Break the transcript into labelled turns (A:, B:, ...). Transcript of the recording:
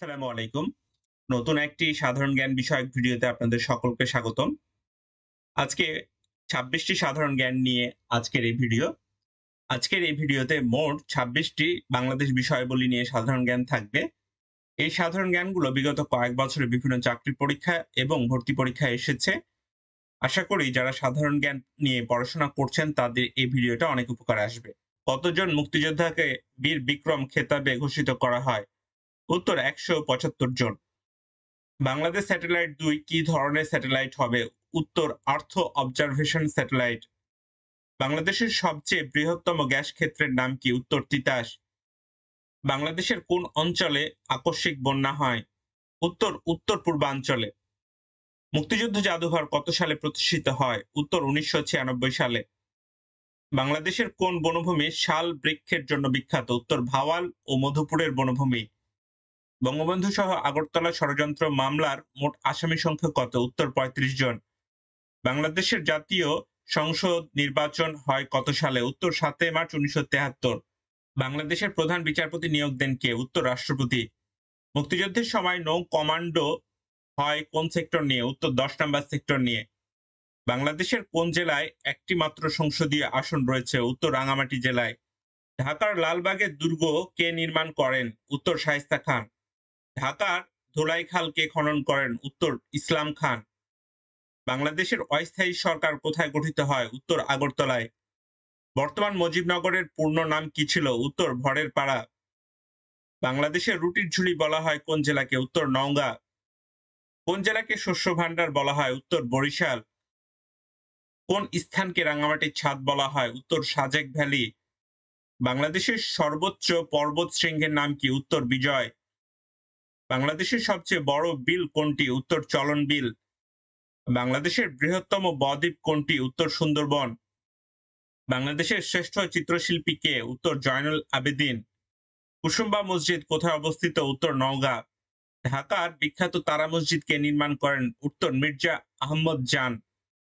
A: আসসালামু আলাইকুম। নতুন একটি সাধারণ জ্ঞান বিষয়ক ভিডিওতে আপনাদের সকলকে স্বাগতম। আজকে ২৬ টি সাধারণ জ্ঞান নিয়ে আজকের এই ভিডিও। আজকের এই ভিডিওতে মোট ২৬ টি বাংলাদেশ বিষয়াবলী নিয়ে সাধারণ জ্ঞান থাকবে। এই সাধারণ জ্ঞানগুলো বিগত কয়েক বছরে বিভিন্ন চাকরি পরীক্ষা এবং ভর্তি পরীক্ষায় এসেছে। আশা করি যারা সাধারণ জ্ঞান নিয়ে পড়াশোনা করছেন তাদের এই ভিডিওটা অনেক উপকারে আসবে। কতজন মুক্তিযোদ্ধাকে বীর বিক্রম খেতাবে ভূষিত করা হয়? উত্তর ১৭৫ জন। বাংলাদেশ স্যাটেলাইট ২ কি ধরনের স্যাটেলাইট হবে? উত্তর আর্থ অবজারভেশন স্যাটেলাইট। বাংলাদেশের সবচেয়ে বৃহত্তম গ্যাস ক্ষেত্রের নাম কি? উত্তর তিতাস। বাংলাদেশের কোন অঞ্চলে আকস্মিক বন্যা হয়? উত্তর উত্তর পূর্বাঞ্চলে। মুক্তিযুদ্ধ জাদুঘর কত সালে প্রতিষ্ঠিত হয়? উত্তর ১৯৯৬ সালে। বাংলাদেশের কোন বনভূমি শাল বৃক্ষের জন্য বিখ্যাত? উত্তর ভাওয়াল ও মধুপুরের বনভূমি। বঙ্গবন্ধু সহ আগরতলা ষড়যন্ত্র মামলার মোট আসামি সংখ্যা কত? উত্তর ৩৫ জন। বাংলাদেশের জাতীয় সংসদ নির্বাচন হয় কত সালে? উত্তর ৭ মার্চ ১৯৭৩। বাংলাদেশের প্রধান বিচারপতি নিয়োগ দেন কে? উত্তর রাষ্ট্রপতি। মুক্তিযুদ্ধের সময় নৌ কমান্ডো হয় কোন সেক্টর নিয়ে? উত্তর ১০ নম্বর সেক্টর নিয়ে। বাংলাদেশের কোন জেলায় একটি মাত্র সংসদীয় আসন রয়েছে? উত্তর রাঙামাটি জেলায়। ঢাকার লালবাগের দুর্গ কে নির্মাণ করেন? উত্তর শায়েস্তা খান। ঢাকার ধোলাইখাল কে খনন করেন? উত্তর ইসলাম খান। বাংলাদেশের অস্থায়ী সরকার কোথায় গঠিত হয়? উত্তর আগরতলায়। বর্তমান মুজিবনগরের পূর্ণ নাম কি ছিল? উত্তর ভরের পাড়া। বাংলাদেশের রুটির ঝুলি বলা হয় কোন জেলাকে? উত্তর নওগাঁ। কোন জেলাকে শস্য ভান্ডার বলা হয়? উত্তর বরিশাল। কোন স্থানকে রাঙামাটির ছাদ বলা হয়? উত্তর সাজেক ভ্যালি। বাংলাদেশের সর্বোচ্চ পর্বত শৃঙ্গের নাম কি? উত্তর বিজয়। বাংলাদেশের সবচেয়ে বড় বিল কোনটি? উত্তর চলন বিল। বাংলাদেশের বৃহত্তম বদ্বীপ কোনটি? উত্তর সুন্দরবন। বাংলাদেশের শ্রেষ্ঠ চিত্রশিল্পী কে? উত্তর জয়নুল আবেদিন। কুসুম্বা মসজিদ কোথায় অবস্থিত? উত্তর নওগাঁ। ঢাকার বিখ্যাত তারা মসজিদ কে নির্মাণ করেন? উত্তর মির্জা আহমদ জান।